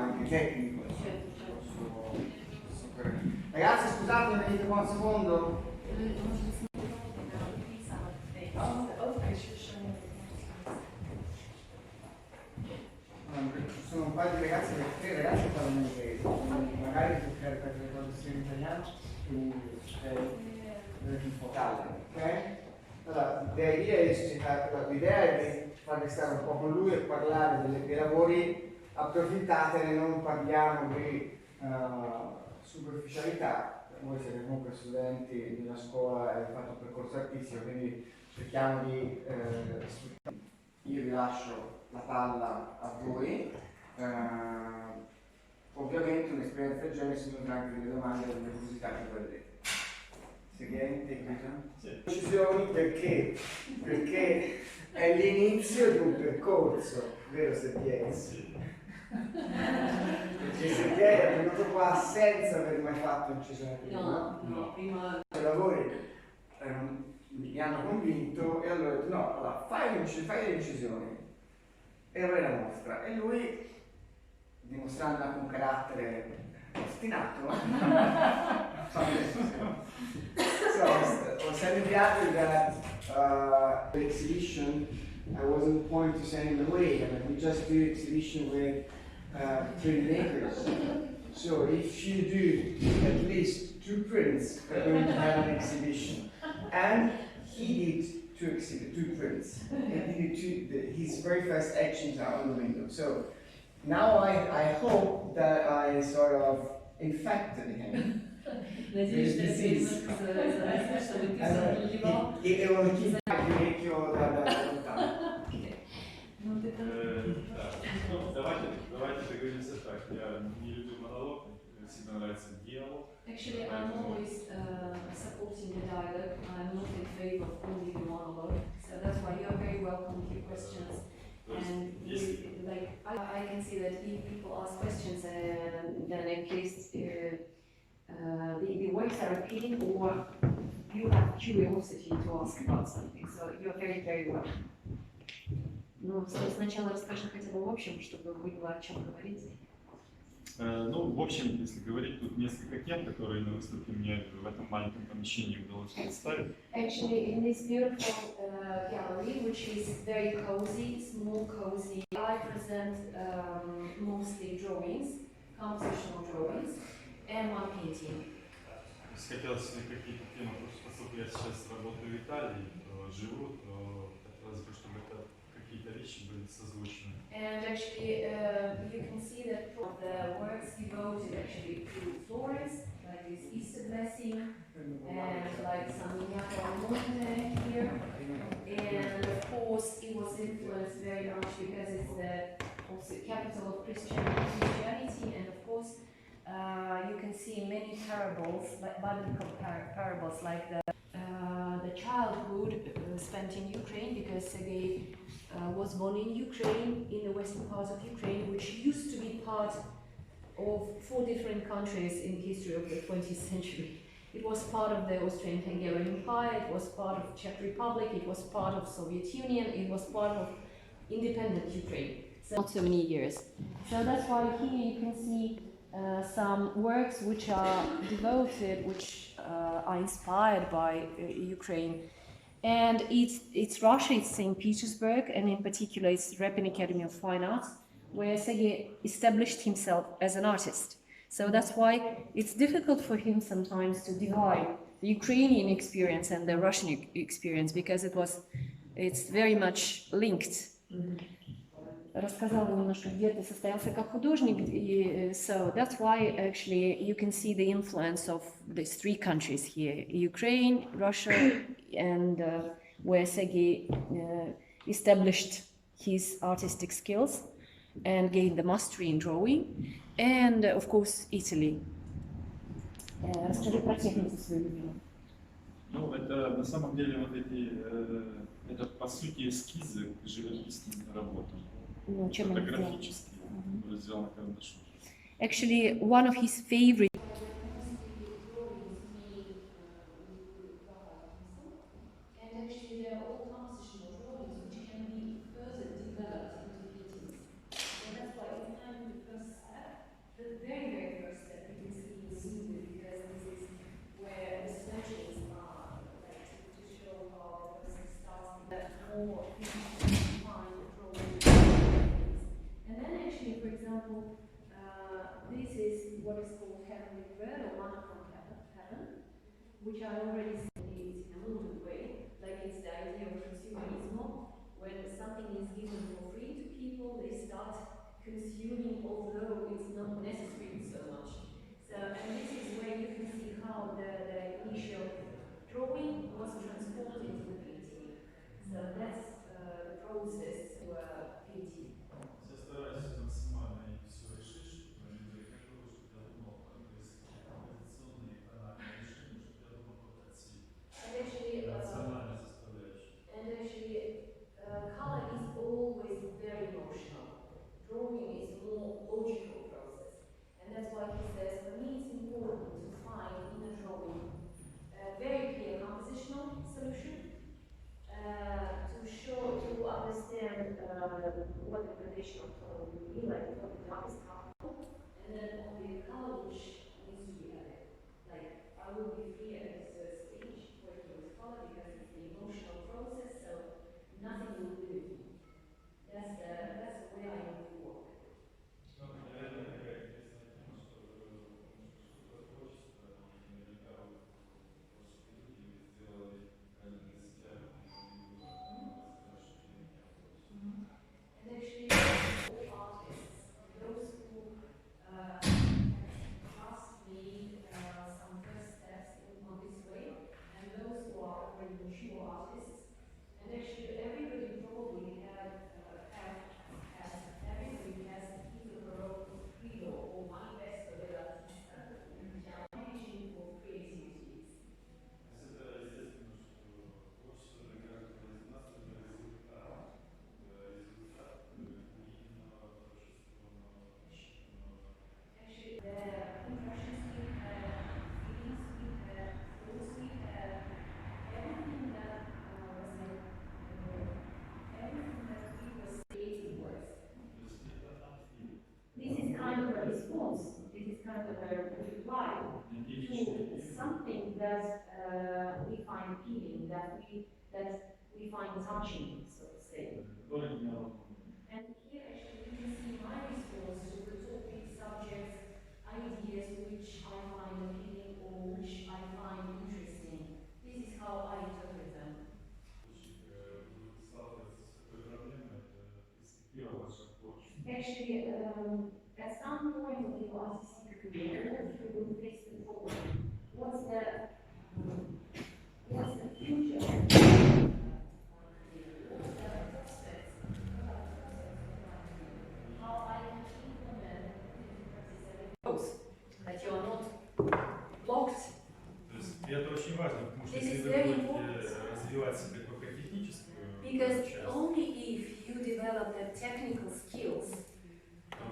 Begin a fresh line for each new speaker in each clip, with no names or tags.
anche tecnico. Ragazzi, scusate, mi venite qua un secondo? Ci sono un paio di ragazzi, tre ragazzi che parlano inglese, magari per le traduzioni in italiano tu sei focale, ok? Allora, l'idea è di farvi stare un po' con lui e parlare dei lavori, approfittatene, non parliamo di superficialità. Voi siete comunque studenti di una scuola e fate un percorso artistico, quindi cerchiamo di io vi lascio la palla a voi. Ovviamente un'esperienza del genere si nutre anche delle domande e delle curiosità che voi avete. Sergey, tecnica? Sì. Decisioni perché? Perché è l'inizio di un percorso, vero Sergey? Sì. Perché Sergey è venuto qua senza aver mai fatto incisione prima. No, prima. I lavori mi hanno convinto e allora ho detto no, allora fai le incisioni e avrai la mostra. E lui, dimostrando anche un carattere ostinato, was telling me after that exhibition, I wasn't going to send him away. I mean, we just do exhibition with printmakers. So if you do at least 2 prints, we're going to have an exhibition. And he did 2 prints. He did his very first etchings are on the window. So now I hope that I sort of infected him.
Надеюсь, что это немножко заразно, чтобы ты заразил.
И он parecchio da lontano.
Давайте договоримся так. Я не люблю монолог, мне всегда нравится диалог.
Actually, I'm always supporting the dialogue. I'm not in favor of only the monologue. So that's why you're very welcome to questions. And I can see that if people ask questions, then in case the words are appealing or you have curiosity to ask about something. So you're very, very welcome. Ну, сначала расскажи хотя бы в общем, чтобы было о чем говорить.
Ну, в общем, если говорить, тут несколько тем, которые на выставке мне в этом маленьком помещении удалось представить.
Actually, in this beautiful gallery, which is very cozy, small, cozy, I present mostly drawings, compositional drawings, and one painting.
Хотелось какие-то темы, поскольку я сейчас работаю в Италии, живу, то хотелось бы, чтобы это какие-то вещи были созвучны.
And actually, you can see that the works devoted actually to Florence, like this Easter blessing, and like some Monte here. And of course, it was influenced very much because it's the also capital of Christianity, and of course, you can see many parables, like biblical parables, like the childhood spent in Ukraine, because Sergey was born in Ukraine, in the western part of Ukraine, which used to be part of 4 different countries in the history of the 20th century. It was part of the Austrian-Hungarian Empire, it was part of Czech Republic, it was part of Soviet Union, it was part of independent Ukraine. So not so many years. So that's why here you can see some works which are devoted, which are inspired by Ukraine. And it's Russia, it's St. Petersburg, and in particular it's Repin Academy of Fine Arts, where Sergey established himself as an artist. So that's why it's difficult for him sometimes to divide the Ukrainian experience and the Russian experience, because it's very much linked. Рассказала немножко, где ты состоялся как художник, so that's why actually you can see the influence of these 3 countries here: Ukraine, Russia, and where Sergey established his artistic skills and gained the mastery in drawing, and of course Italy. Расскажи про технику свою любимую.
Ну, это на самом деле вот эти, это по сути эскизы к живописным работам. Фотографические, которые сделаны карандашом.
Actually, one of his favorite word or manna from heaven, which I already said is in a movement way, like it's the idea of consumerism. When something is given for free to people, they start consuming, although it's not necessary so much. So, and this is where you can see how the initial drawing was transformed into the painting. So that's the process painting.
Я стараюсь максимально и все решить, чтобы люди приходили, чтобы я думал, то есть композиционные и тональные решения, чтобы я думал только от себя. Рациональная составляющая.
And actually, color is always very emotional. Drawing is more logical process. And that's why he says, for me it's important to find in a drawing a very clear compositional solution, to show, to understand what the gradation of color will be, like what the darkest color, and then only the color which needs to be added. Like, I will be free at this stage working with color because it's the emotional process, so nothing will limit me. That's the way I want to work.
Ну, наверное, такая интересная тема, что творчество, и наверняка вы просто люди сделали для себя хороший фильм.
And actually, all artists, those who just made some first steps on this way, and those who are already mature artists, and actually everybody probably everybody has his or her own credo or manifesto dell'artista, managing for creativity.
Это естественно, что творчество для каждого из нас это результат длинного, прочувствованного, просчитанного.
Actually, the impressions we have, feelings we have, thoughts we have, everything that was like, everything that we were creating was. This is kind of a response. This is kind of a reply to something that we find appealing, that we find touching, so to say. And here actually you can see my response to the topic, subjects, ideas which I find appealing or which I find interesting. This is how I interpret them. Actually, at some point of your artistic career, you will face the problem. What's the future? What's the prospects? How I can implement growth, that you are not blocked.
То есть это очень важно, потому что
This
если
is
вы
very
будете
important.
развивать себе только техническую
Because
часть,
only if you develop the technical skills,
то в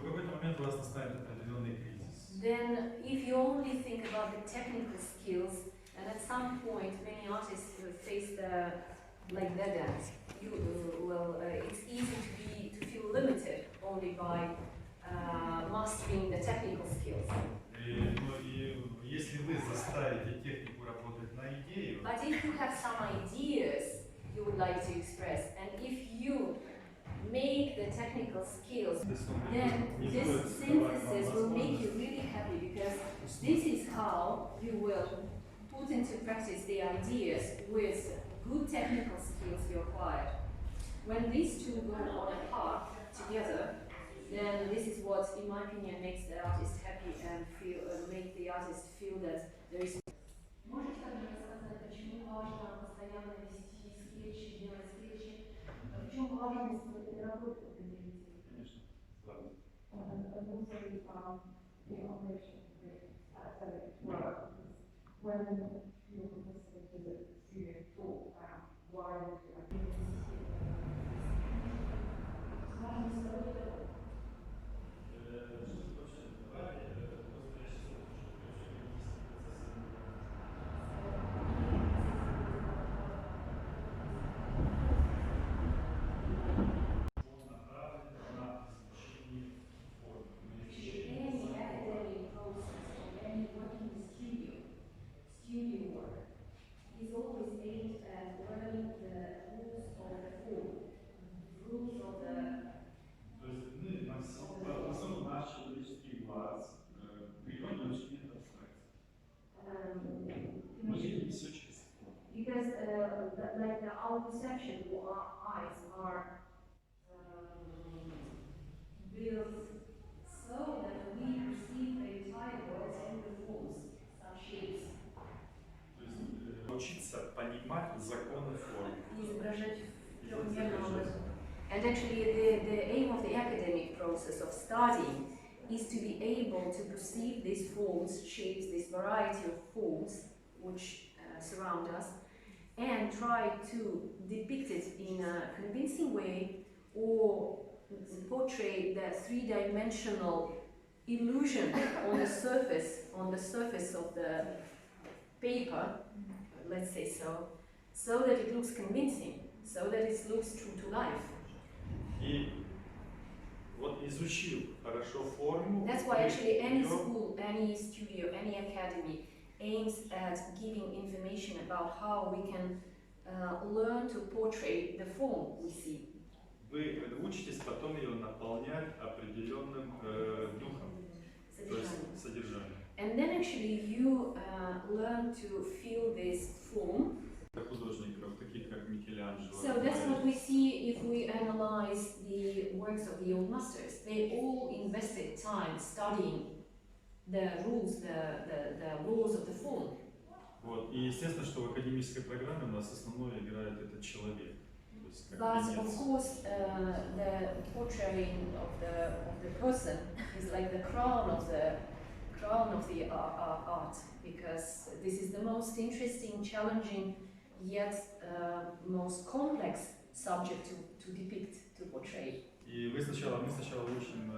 какой-то момент у вас настанет определенный кризис.
then if you only think about the technical skills, and at some point many artists face the like dead end. It's easy to feel limited only by mastering the technical skills.
Если вы заставите технику работать на идею,
But if you have some ideas you would like to express, and if you make the technical skills, then this synthesis will make you really happy, because this is how you will put into practice the ideas with good technical skills you acquired. When these two go on a path together, then this is what, in my opinion, makes the artist happy and make the artist feel that there is. Можешь также рассказать, почему важно постоянно вести скетчи, делать скетчи? В чем важность этой работы в композиции?
конечно, ладно.
Any academic process or any working studio
и все чисто.
Because like our perception or our eyes are built so that we perceive the entire world and the forms, some shapes.
То есть учиться понимать законы формы.
And actually the aim of the academic process of studying is to be able to perceive these forms, shapes, this variety of forms which surround us, and try to depict it in a convincing way or portray the three-dimensional illusion on the surface of the paper, let's say so that it looks convincing, so that it looks true to life.
И вот изучил хорошо форму.
That's why actually any school, any studio, any academy aims at giving information about how we can learn to portray the form we see.
Вы учитесь потом ее наполнять определенным духом, то есть содержанием.
And then actually you learn to feel this form.
Художников, таких как Микеланджело.
So that's what we see if we analyze the works of the old masters. They all invested time studying the rules, the laws of the form.
Вот. И естественно, что в академической программе у нас основное играет этот человек.
But of course, the portraying of the person is like the crown of the art, because this is the most interesting, challenging, yet most complex subject to depict, to portray.
И мы сначала учим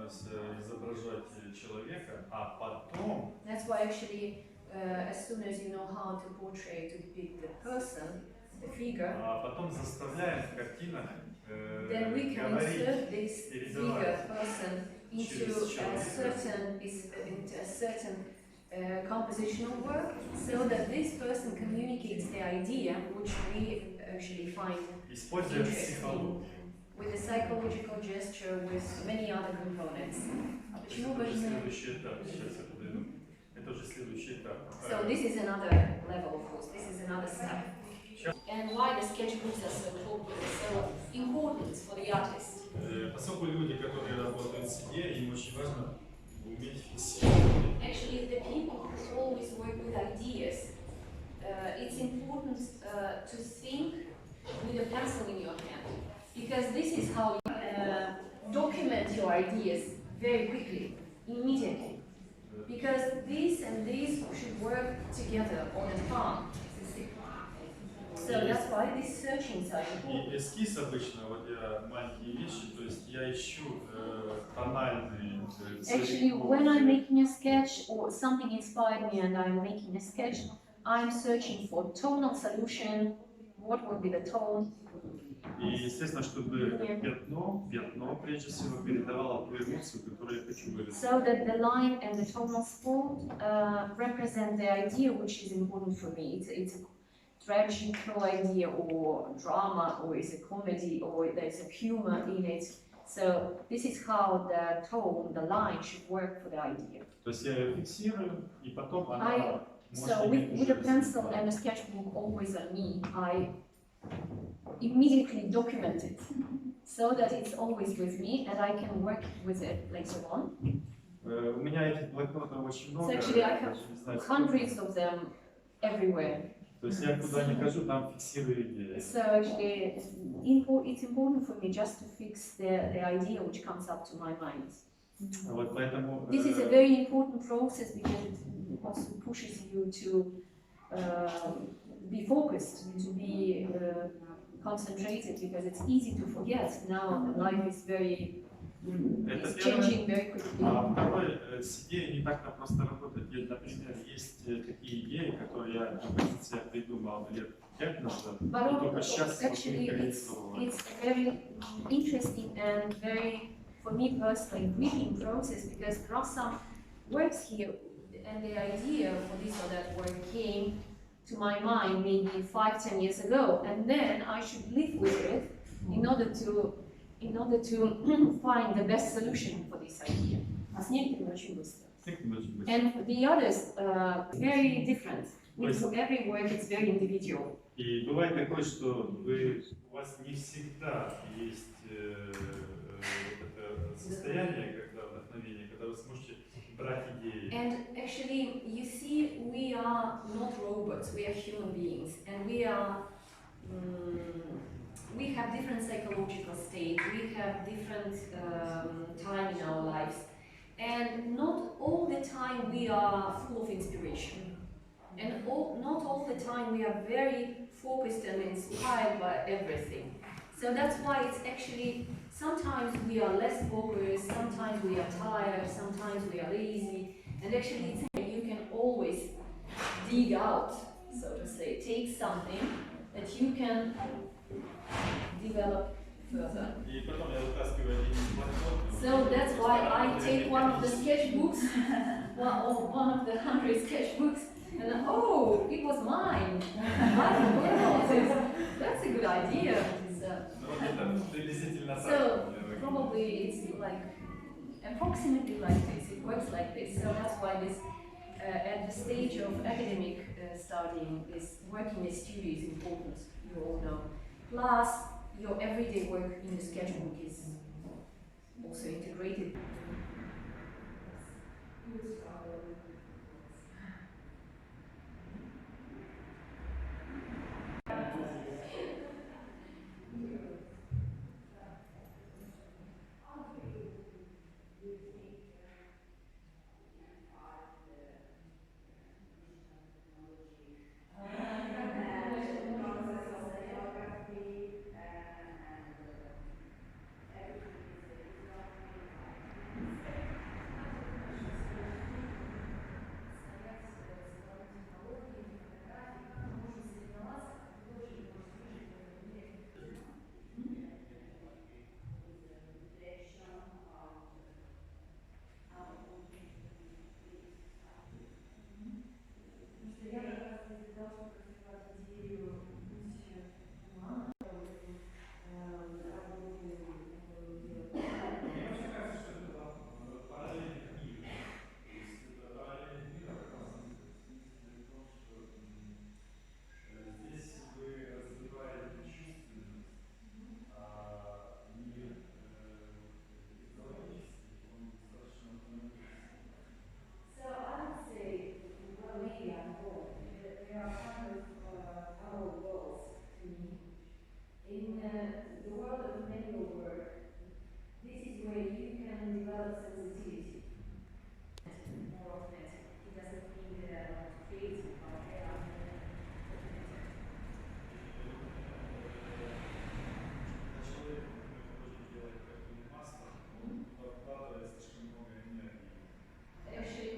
изображать человека, а потом.
That's why actually, as soon as you know how to portray, to depict the person, the figure,
А потом заставляем в картинах
then we can insert this figure, person, into a certain compositional work, so that this person communicates the idea which we actually find interesting, with a psychological gesture, with many other components. So this is another level, of course, this is another step. And why the sketchbooks are so important for the artist?
Поскольку люди, которые работают с идеей, им очень важно уметь фиксировать.
Actually, the people who always work with ideas, it's important to think with a pencil in your hand, because this is how you document your ideas very quickly, immediately. Because this and this should work together on a farm. So that's why these searchings are important.
И эскиз обычно, вот я маленькие вещи, то есть я ищу тональные.
Actually, when I'm making a sketch or something inspired me and I'm making a sketch, I'm searching for tonal solution. What would be the tone?
И естественно, чтобы пятно прежде всего передавало ту эмоцию, которую я хочу выразить.
So that the line and the tonal spot represent the idea which is important for me. It's a tragical idea or drama, or is a comedy, or there's a humor in it. So this is how the tone, the line should work for the idea.
То есть я ее фиксирую, и потом она
So with a pencil and a sketchbook always on me, I immediately document it so that it's always with me and I can work with it later on.
У меня этих блокнотов очень много.
So actually I have hundreds of them everywhere.
То есть я куда ни хожу, там фиксирую идеи.
So actually it's important for me just to fix the idea which comes up to my mind.
Вот поэтому.
This is a very important process because it also pushes you to be focused, to be concentrated, because it's easy to forget. Now life is very changing very quickly.
А второе, с идеей не так-то просто работать. Например, есть такие идеи, которые я придумал лет 5 назад, и только сейчас
actually it's very interesting and very, for me personally, gripping process, because there are some works here and the idea for this or that work came to my mind maybe 5-10 years ago, and then I should live with it in order to find the best solution for this idea. And the others very different. with every work it's very individual.
И бывает такое, что у вас не всегда есть вот это состояние, когда вдохновение, когда вы сможете брать идеи.
And actually, you see, we are not robots, we are human beings, and we have different psychological states, we have different time in our lives, and not all the time we are full of inspiration. And not all the time we are very focused and inspired by everything. So that's why it's actually, sometimes we are less focused, sometimes we are tired, sometimes we are lazy, and actually it's, you can always dig out, so to say, take something that you can develop further. So that's why I take one of the sketchbooks, one of the 100 sketchbooks, and oh, it was mine. That's a good idea. So probably it's like approximately like this. It works like this. So that's why this at the stage of academic studying, this working in studio is important. You all know. Plus, your everyday work in the sketchbook is also integrated.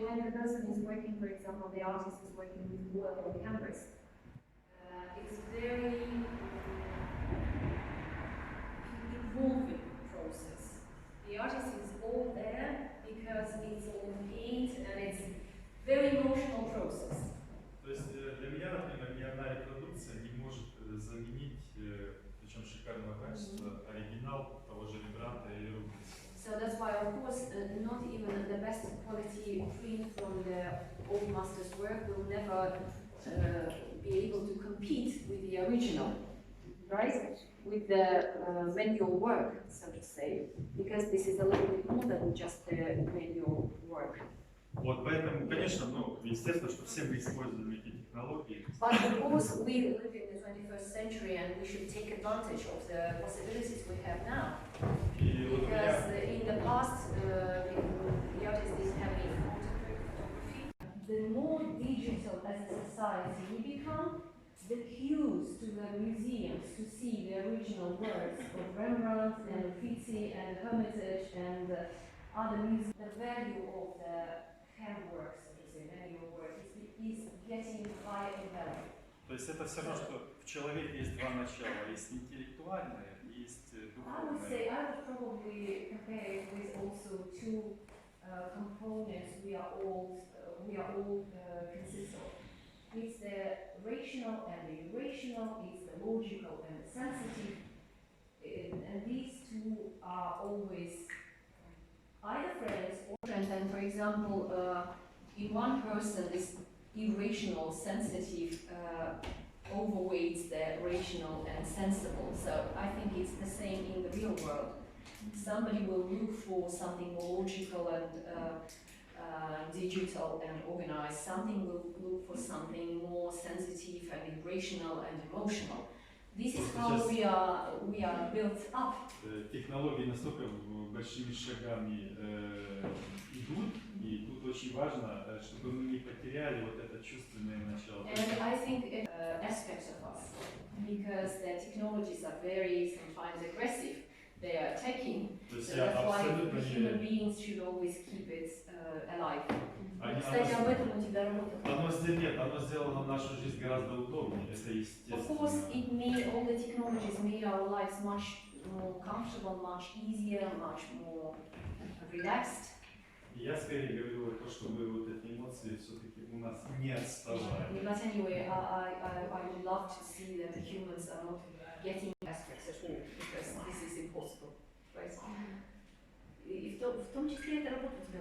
When the person is working, for example, the artist is working with wood or canvas, it's very evolving process. The artist is all there because it's all paint and it's very emotional process.
То есть для меня, например, ни одна репродукция не может заменить, причем шикарного качества, оригинал того же Рембрандта или Рубенса.
So that's why, of course, not even the best quality print from the old master's work will never be able to compete with the original, right? With the manual work, so to say, because this is a little bit more than just the manual work.
Вот поэтому, конечно, естественно, что все мы используем эти технологии.
But of course, we live in the 21st century and we should take advantage of the possibilities we have now. Because in the past, the artist didn't have any photography. The more digital as a society we become, the cues to the museums to see the original works of Rembrandt and Uffizi and Hermitage and other museums, the value of the handwork, so to say, manual work, is getting higher and better.
То есть это все равно, что в человеке есть два начала. Есть интеллектуальное, есть духовное.
I would say, I would probably compare it with also two components we are all consist of. It's the rational and the irrational, it's the logical and the sensitive, and these two are always either friends or friends. And for example, in one person, this irrational, sensitive, overweights the rational and sensible. So I think it's the same in the real world. Somebody will look for something more logical and digital and organized. Something will look for something more sensitive and irrational and emotional. This is how we are built up.
Технологии настолько большими шагами идут, и тут очень важно, чтобы мы не потеряли вот это чувственное начало.
And I think aspects of us, because the technologies are very sometimes aggressive. They are attacking. So that's why the human beings should always keep it alive. Кстати, об этом у тебя работа.
Оно сделало нашу жизнь гораздо удобнее, это естественно.
Of course, it made all the technologies made our lives much more comfortable, much easier, much more relaxed.
Я скорее говорю то, чтобы вот эти эмоции все-таки у нас не отставали.
But anyway, I would love to see that the humans are not getting aspects at all, because this is impossible, right? И в том числе это работа у тебя